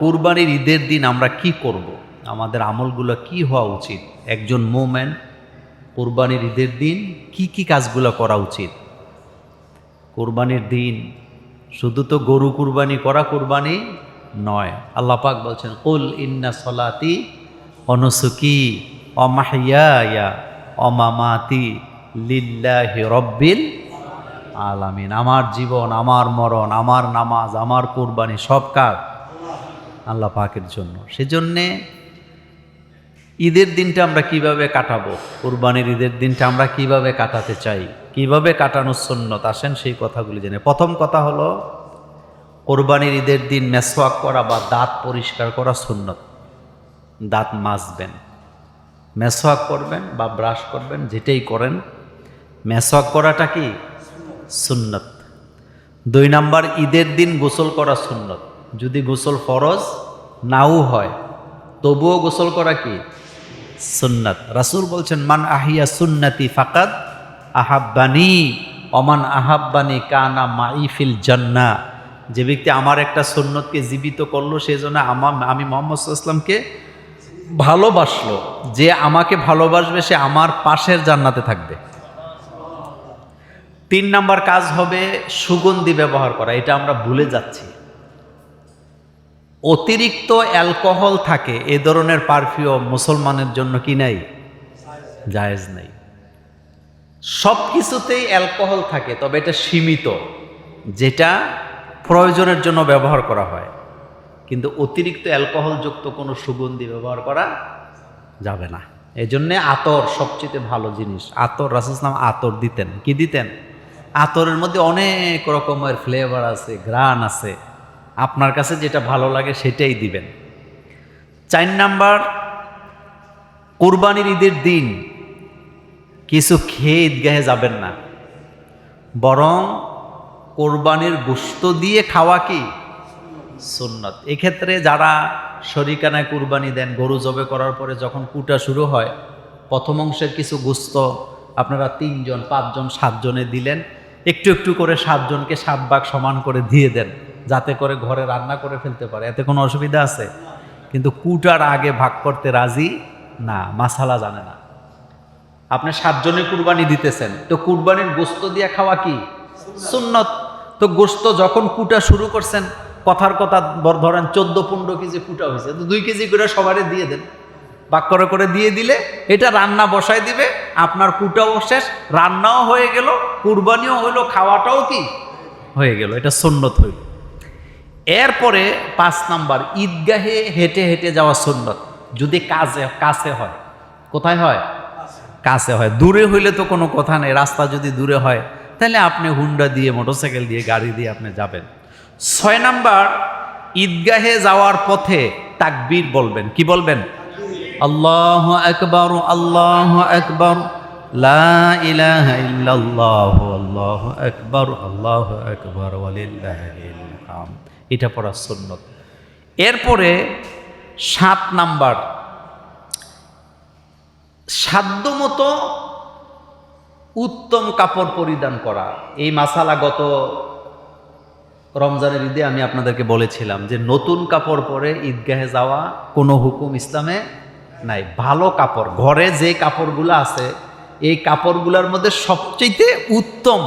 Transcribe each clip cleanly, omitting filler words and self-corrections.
কুরবানির ঈদের দিন আমরা কি করব, আমাদের আমলগুলো কি হওয়া উচিত? একজন মোমেন কুরবানির ঈদের দিন কি কি কাজগুলো করা উচিত? কুরবানির দিন শুধু তো গরু কুরবানি করা কুরবানি নয়। আল্লাহ পাক বলছেন, কুল ইন্না সলাতি ওয়া নুসুকি ওয়া মাহইয়ায়া ওয়া মামাতি লিল্লাহি রাব্বিল আলামিন। আমার জীবন, আমার মরণ, আমার নামাজ, আমার কুরবানি সব কার? আল্লাহ পাকের জন্য। সেজন্যে ঈদের দিনটা আমরা কিভাবে কাটাবো, কুরবানির ঈদের দিনটা আমরা কিভাবে কাটাতে চাই, কিভাবে কাটানোর সুন্নত, আসেন সেই কথাগুলি জেনে। প্রথম কথা হলো, কুরবানির ঈদের দিন মেসওয়াক করা বা দাঁত পরিষ্কার করা সুন্নত। দাঁত মাজবেন, মেসওয়াক করবেন বা ব্রাশ করবেন, যেটাই করেন, মেসওয়াক করাটা কি সুন্নত। 2 নাম্বার, ঈদের দিন গোসল করা সুন্নত। যদি গোসল ফরজ নাও হয় তবুও গোসল করা কি সুন্নত। রাসূল বলছেন, মান আহিয়া সুন্নতি ফাকাদ আহাব্বানি ওমান আহাব্বানি কানা মাই ফিল জান্নাহ। যে ব্যক্তি আমার একটা সুন্নতকে জীবিত করলো, সেজন্য আমি মুহাম্মদ সাল্লাল্লাহু আলাইহি ওয়াসাল্লামকে ভালোবাসলো। যে আমাকে ভালোবাসবে সে আমার পাশের জান্নাতে থাকবে। 3 নাম্বার কাজ হবে সুগন্ধি ব্যবহার করা। এটা আমরা ভুলে যাচ্ছি। অতিরিক্ত অ্যালকোহল থাকে এ ধরনের পারফিউম মুসলমানের জন্য কি নাই, জায়েজ নাই। সব কিছুতেই অ্যালকোহল থাকে, তবে এটা সীমিত, যেটা প্রয়োজনের জন্য ব্যবহার করা হয়। কিন্তু অতিরিক্ত অ্যালকোহলযুক্ত কোনো সুগন্ধি ব্যবহার করা যাবে না। এজন্যে আতর সবচেয়ে ভালো জিনিস। আতর, রাসূল সাল্লাল্লাহু আলাইহি ওয়াসাল্লাম আতর দিতেন। কি দিতেন? আতরের মধ্যে অনেক রকমের ফ্লেভার আছে, ঘ্রাণ আছে। আপনার কাছে যেটা ভালো লাগে সেটাই দিবেন। 4 নাম্বার, কুরবানির ঈদের দিন কিছু খেয়ে ঈদগাহে যাবেন না, বরং কোরবানির গোশত দিয়ে খাওয়া কি সুন্নত। এক্ষেত্রে যারা শরিকানায় কুরবানি দেন, গরু জবে করার পরে যখন কুটা শুরু হয়, প্রথম অংশের কিছু গোশত আপনারা 3 জন 5 জন 7 জনে দিলেন, একটু একটু করে 7 জনকে 7 ভাগ সমান করে দিয়ে দেন, যাতে করে ঘরে রান্না করে ফেলতে পারে। এতে কোনো অসুবিধা আছে? কিন্তু কুটার আগে ভাগ করতে রাজি না, মাসালা জানে না। আপনি 7 জনের কুরবানি দিতেছেন, তো কুরবানির গোশত দিয়ে খাওয়া কি সুন্নত। তো গোশত যখন কুটা শুরু করছেন, কথার কথা ধরেন 14-15 কেজি কুটা হয়েছে, তো 2 কেজি করে সবারই দিয়ে দেন। ভাগ করে করে দিয়ে দিলে এটা রান্না বসায় দিবে, আপনার কুটাও শেষ, রান্নাও হয়ে গেল, কুরবানিও হইলো, খাওয়াটাও কি হয়ে গেল। এটা সুন্নত হইল। এরপরে 5 নাম্বার, ঈদগাহে হেঁটে হেঁটে যাওয়া সুন্নত। যদি কাছে হয়। কোথায় হয়? কাছে হয়। দূরে হইলে তো কোনো কথা নেই। রাস্তা যদি দূরে হয় তাহলে আপনি হুন্ডা দিয়ে, মোটরসাইকেল দিয়ে, গাড়ি দিয়ে আপনি যাবেন। 6 নাম্বার, ঈদগাহে যাওয়ার পথে তাকবীর বলবেন। কি বলবেন? আল্লাহু আকবার, আল্লাহু আকবার, লা ইলাহা ইল্লাল্লাহ, আল্লাহু আকবার, আল্লাহু আকবার, ওয়ালিল্লাহিল হামদ। এটা পড়া সুন্নত। এরপরে 7 নাম্বার, সাধ্যমতো উত্তম কাপড় পরিধান করা। এই মাসালা গত রমজানের ঈদে আমি আপনাদেরকে বলেছিলাম যে নতুন কাপড় পরে ঈদগাহে যাওয়া কোনো হুকুম ইসলামে নাই। ভালো কাপড়, ঘরে যে কাপড়গুলো আছে এই কাপড়গুলোর মধ্যে সবচেয়ে উত্তম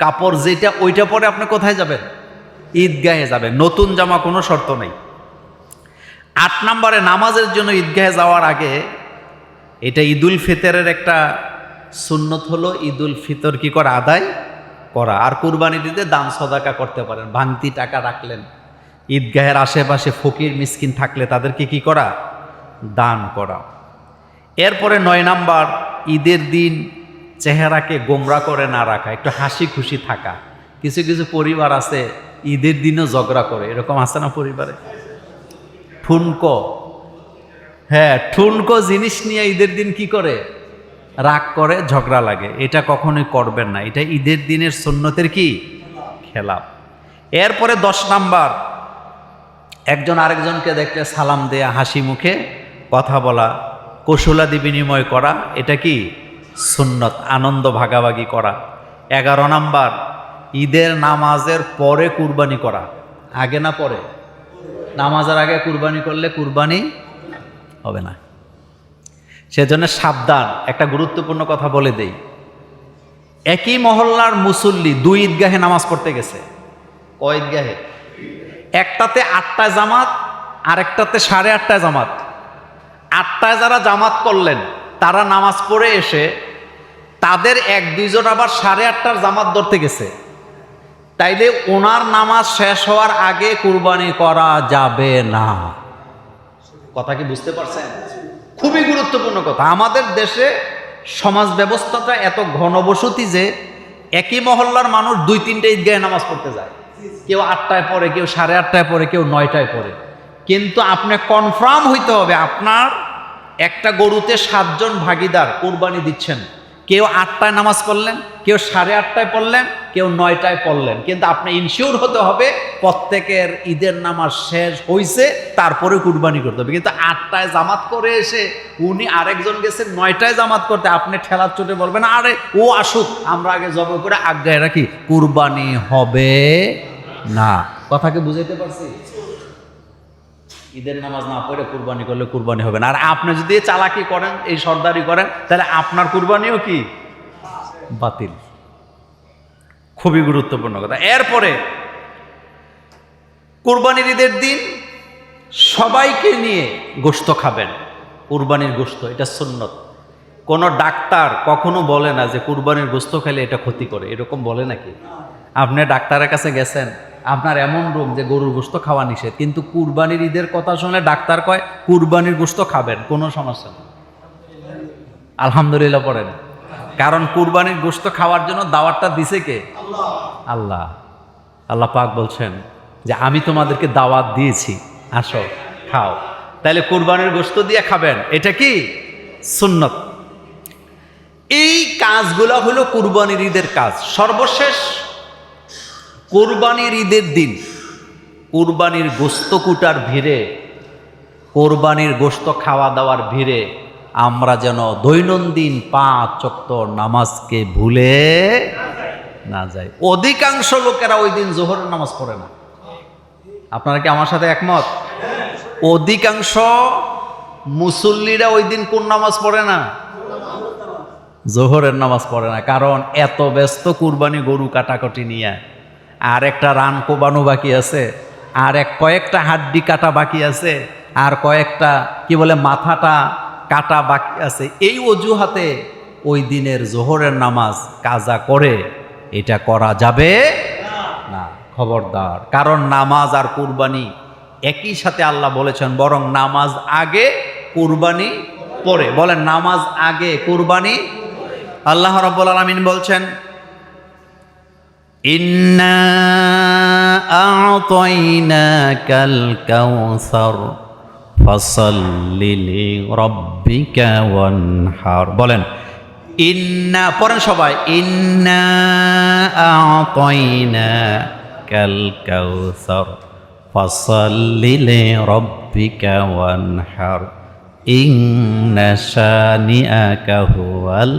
কাপড় যেটা, ওইটা পরে আপনি কোথায় যাবেন? ঈদগাহে যাবেন। নতুন জামা কোনো শর্ত নেই। 8 নম্বরে, নামাজের জন্য ঈদগাহে যাওয়ার আগে, এটা ঈদুল ফিতরের একটা সুন্নত হলো, ঈদুল ফিতর কি করা? আদায় করা। আর কুরবানি দিতে দান সদাকা করতে পারেন। ভাঙতি টাকা রাখলেন, ঈদগাহের আশেপাশে ফকির মিসকিন থাকলে তাদেরকে কি করা? দান করা। এরপরে 9 নাম্বার, ঈদের দিন চেহারাকে গোমরা করে না রাখা, একটু হাসি খুশি থাকা। কিছু কিছু পরিবার আছে ঈদের দিনও ঝগড়া করে, এরকম আছে না পরিবারে? ঠুনকো, হ্যাঁ, ঠুনকো জিনিস নিয়ে ঈদের দিন কি করে? রাগ করে, ঝগড়া লাগে। এটা কখনোই করবেন না। এটা ঈদের দিনের সুন্নতের কি খেলাফ। এরপরে 10 নাম্বার, একজন আরেকজনকে দেখলে সালাম দেয়া, হাসি মুখে কথা বলা, কৌশলাদি বিনিময় করা, এটা কি সুন্নত, আনন্দ ভাগাভাগি করা। 11 নাম্বার, ঈদের নামাজের পরে কুরবানি করা। আগে না পরে? নামাজের আগে কুরবানি করলে কুরবানি হবে না। সেজন্য সাবধান। একটা গুরুত্বপূর্ণ কথা বলে দেই, একই মহল্লার মুসল্লি দুই ঈদগাহে নামাজ পড়তে গেছে। কয় ঈদগাহে? একটাতে 8টায় জামাত, আরেকটাতে 8:30টায় জামাত। 8টায় যারা জামাত করলেন তারা নামাজ পড়ে এসে তাদের 1-2 জন আবার 8:30টার জামাত ধরতে গেছে। তাইলে ওনার নামাজ শেষ হওয়ার আগে কুরবানি করা যাবে না। কথা কি বুঝতে পারছেন? খুবই গুরুত্বপূর্ণ কথা। আমাদের দেশে সমাজ ব্যবস্থাটা এত ঘনবসতি যে একই মহল্লার মানুষ 2-3টে ঈদগাহে নামাজ পড়তে যায়। কেউ 8টায় পড়ে, কেউ 8:30টায় পড়ে, কেউ 9টায় পড়ে। কিন্তু আপনি কনফার্ম হইতে হবে আপনার একটা গরুতে 7 জন ভাগিদার কুরবানি দিচ্ছেন। কেউ 8টায় নামাজ পড়লেন, কেউ 8:30টায় পড়লেন, কেউ 9টায় পড়লেন, কিন্তু আপনি ইনশিওর হতে হবে প্রত্যেকের ঈদের নামাজ শেষ হইছে, তারপরে কুরবানি করতে হবে। কিন্তু 8টায় জামাত করে এসে উনি আরেকজন গেছেন 9টায় জামাত করতে, আপনি ঠেলার চোটে বলবেন আরে ও আসুক, আমরা আগে জবাই করে আজ্ঞায় রাখি, কুরবানি হবে না। কথাকে বুঝাইতে পারছি? ঈদের নামাজ না পড়ে কুরবানি করলে কুরবানি হবে না। আর আপনি যদি চালাকি করেন, এই সর্দারি করেন, তাহলে আপনার কুরবানিও কি বাতিল। খুবই গুরুত্বপূর্ণ কথা। এরপরে কুরবানির ঈদের দিন সবাইকে নিয়ে গোশত খাবেন। কুরবানির গোশত এটা সুন্নত। কোন ডাক্তার কখনো বলে না যে কুরবানির গোশত খেলে এটা ক্ষতি করে, এরকম বলে নাকি? আপনি ডাক্তারের কাছে গেছেন, আপনার এমন রোগ যে গরুর গোশত খাওয়া নিষেধ, কিন্তু কুরবানির ঈদের কথা শুনলে ডাক্তার কয় কুরবানির গোশত খাবেন, কোনো সমস্যা নেই। আলহামদুলিল্লাহ পড়েন। কারণ কুরবানির গোশত খাওয়ার জন্য দাওয়াতটা দিছে কে? আল্লাহ। আল্লাহ পাক বলছেন যে আমি তোমাদেরকে দাওয়াত দিয়েছি, আসো খাও। তাহলে কুরবানির গোশত দিয়ে খাবেন, এটা কি সুন্নত। এই কাজগুলো হলো কুরবানির ঈদের কাজ। সর্বশেষ কুরবানির ঈদের দিন কুরবানির গোশত কুটার ভিড়ে, কোরবানির গোশত খাওয়া দাওয়ার ভিড়ে আমরা যেন দৈনন্দিন 5 ওয়াক্ত নামাজকে ভুলে না যাই। অধিকাংশ লোকেরা ওই দিন জোহরের নামাজ পড়ে না। আপনারা কি আমার সাথে একমত? অধিকাংশ মুসল্লিরা ওই দিন কোন নামাজ পড়ে না? জোহরের নামাজ পড়ে না। কারণ এত ব্যস্ত কুরবানি গরু কাটাকাটি নিয়ে, আর একটা রান কোবানো বাকি আছে, আর কয়েকটা হাড্ডি কাটা বাকি আছে, আর কয়েকটা কি বলে মাথাটা কাটা বাকি আছে। এই অজুহাতে ওই দিনের জোহরের নামাজ কাজা করে এটা করা যাবে না, খবরদার। কারণ নামাজ আর কুরবানি একই সাথে আল্লাহ বলেছেন, বরং নামাজ আগে কুরবানি পরে। বলেন নামাজ আগে কুরবানি। আল্লাহ রাব্বুল আলামিন বলছেন, ইন্না আ'তাইনাকাল কাউসার ফাসাল্লি লিরাব্বিকা ওয়ানহার। বলেন ইন্না, পড়েন সবাই, ইন্না আ'তাইনাকাল কাউসার ফাসাল্লি লিরাব্বিকা ওয়ানহার ইন্না শানিআকা হুয়াল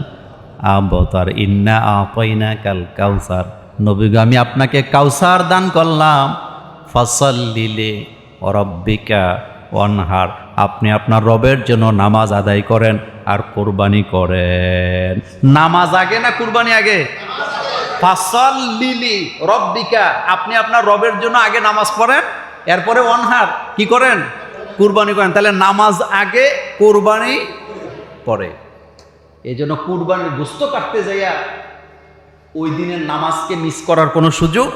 আবতার। ইন্না আ'তাইনাকাল কাউসার, নবী গো আমি আপনাকে কাউসার দান করলাম। ফাসাল্লি লিরাব্বিকা ওয়ানহার, আপনি আপনার রবের জন্য নামাজ আদায় করেন আর কুরবানি করেন। নামাজ আগে না কুরবানি আগে? ফাসাল্লি লিরাব্বিকা, আপনি আপনার রবের জন্য আগে নামাজ পড়েন, এরপরে ওয়ানহার কি করেন? কুরবানি করেন। তাহলে নামাজ আগে, কুরবানি পরে। এই জন্য কুরবানির গোশত কাটতে যাইয়া ওই দিনের নামাজকে মিস করার কোনো সুযোগ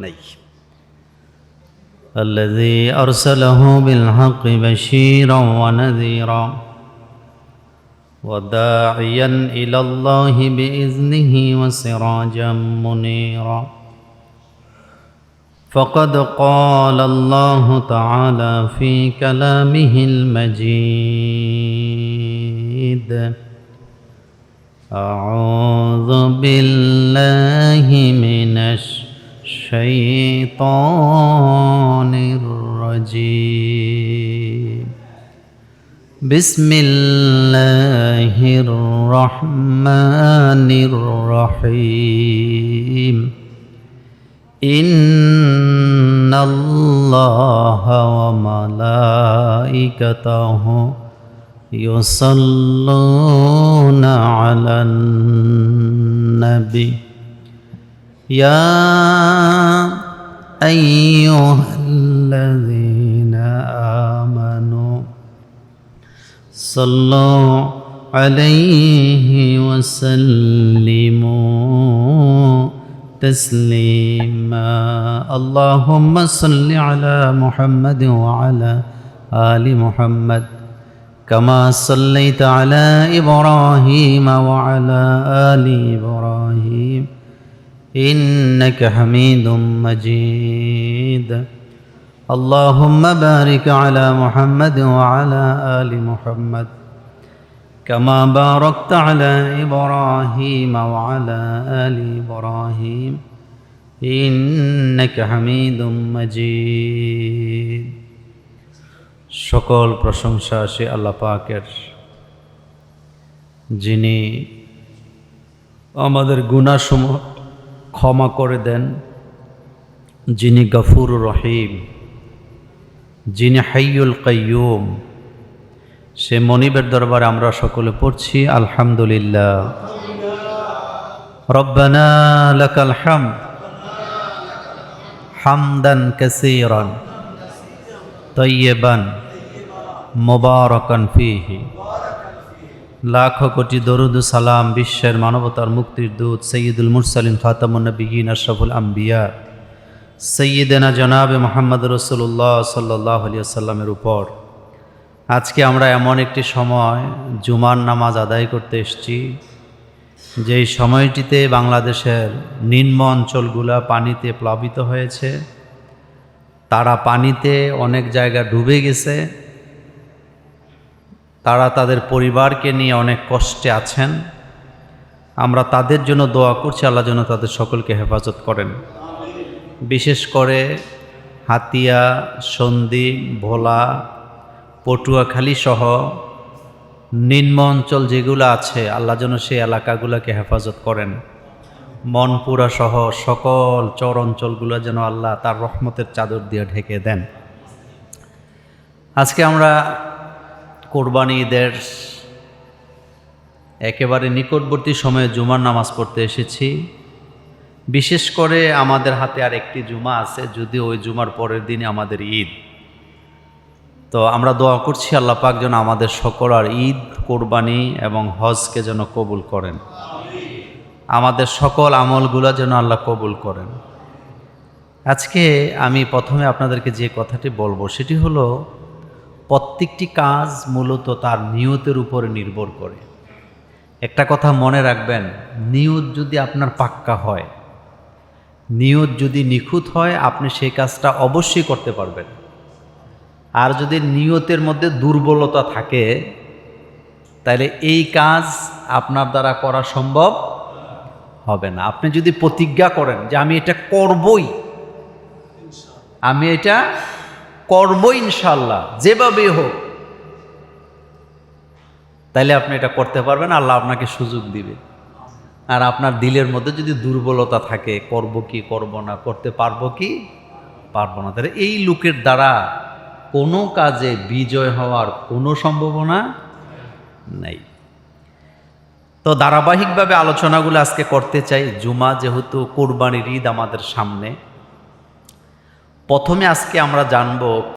নেই। الذي أرسله بالحق بشيرا ونذيرا وداعيا إلى الله بإذنه وسراجا منيرا. فقد قال الله تعالى في كلامه المجيد: أعوذ بالله من الشيطان الرجيم. بسم الله الرحمن الرحيم. إن الله وملائكته يصلون على النبي يا أيها الذين آمنوا صلوا عليه وسلموا تسليما اللهم صل على محمد وعلى آل محمد كما صليت على إبراهيم وعلى آل إبراهيم إنك حميد مجيد اللهم بارك على محمد وعلى آل محمد كما باركت على إبراهيم وعلى آل إبراهيم إنك حميد مجيد সকল প্রশংসা সে আল্লাহ পাকের, যিনি আমাদের গুনাহসমূহ ক্ষমা করে দেন, যিনি গফুর রহিম, যিনি হাইয়ুল কাইয়ুম। সে মনিবের দরবারে আমরা সকলে পড়ছি আলহামদুলিল্লাহ। রব্বানা লাকাল হামদ হামদান কাসীরান তয়্যিবান মুবারাকান ফীহি। লাখ কোটি দরুদ সালাম বিশ্বের মানবতার মুক্তির দূত সৈয়দুল মুরসালিন খাতামুন নবিয়্যিন আশরাফুল আম্বিয়া সৈয়দনা জনাবে মুহাম্মদ রাসূলুল্লাহ সাল্লাল্লাহু আলাইহি ওয়াসাল্লামের উপর। আজকে আমরা এমন একটি সময় জুমার নামাজ আদায় করতে এসেছি, যেই সময়টিতে বাংলাদেশের নিম্ন অঞ্চলগুলা পানিতে প্লাবিত হয়েছে, তারা পানিতে অনেক জায়গা ডুবে গেছে, তারা তাদের পরিবারকে নিয়ে অনেক কষ্টে আছেন। আমরা তাদের জন্য দোয়া করছি, আল্লাহ যেন তাদের সকলকে হেফাজত করেন। বিশেষ করে হাতিয়া, সন্দ্বীপ, ভোলা, পটুয়াখালী সহ নিম্ন অঞ্চল যেগুলো আছে, আল্লাহ যেন সেই এলাকাগুলোকে হেফাজত করেন। মনপুরা সহ সকল চর অঞ্চলগুলো যেন আল্লাহ তার রহমতের চাদর দিয়ে ঢেকে দেন। আজকে আমরা কোরবানি ঈদের একেবারে নিকটবর্তী সময়ে জুমার নামাজ পড়তে এসেছি। বিশেষ করে আমাদের হাতে আর একটি জুমা আছে, যদিও ওই জুমার পরের দিনে আমাদের ঈদ। তো আমরা দোয়া করছি আল্লাহ পাক যেন আমাদের সকল আর ঈদ, কোরবানি এবং হজকে যেন কবুল করেন, আমাদের সকল আমলগুলো যেন আল্লাহ কবুল করেন। আজকে আমি প্রথমে আপনাদেরকে যে কথাটি বলবো সেটি হলো, প্রত্যেকটি কাজ মূলত তার নিয়তের উপরে নির্ভর করে। একটা কথা মনে রাখবেন, নিয়ত যদি আপনার পাক্কা হয়, নিয়ত যদি নিখুঁত হয়, আপনি সেই কাজটা অবশ্যই করতে পারবেন। আর যদি নিয়তের মধ্যে দুর্বলতা থাকে, তাহলে এই কাজ আপনার দ্বারা করা সম্ভব হবে না। আপনি যদি প্রতিজ্ঞা করেন যে আমি এটা করবই, আমি এটা করবই ইনশাআল্লাহ, যেভাবেই হোক, তাইলে আপনি এটা করতে পারবেন, আল্লাহ আপনাকে সুযোগ দিবে। আর আপনার দিলের মধ্যে যদি দুর্বলতা থাকে, করব কি করব না, করতে পারবো কি পারবো না, তাহলে এই লোকের দ্বারা কোনো কাজে বিজয় হওয়ার কোনো সম্ভাবনা নেই। তো ধারাবাহিকভাবে আলোচনাগুলো আজকে করতে চাই। জুমা যেহেতু কোরবানির ঈদ আমাদের সামনে, প্রথমে আজকে আমরা জানবো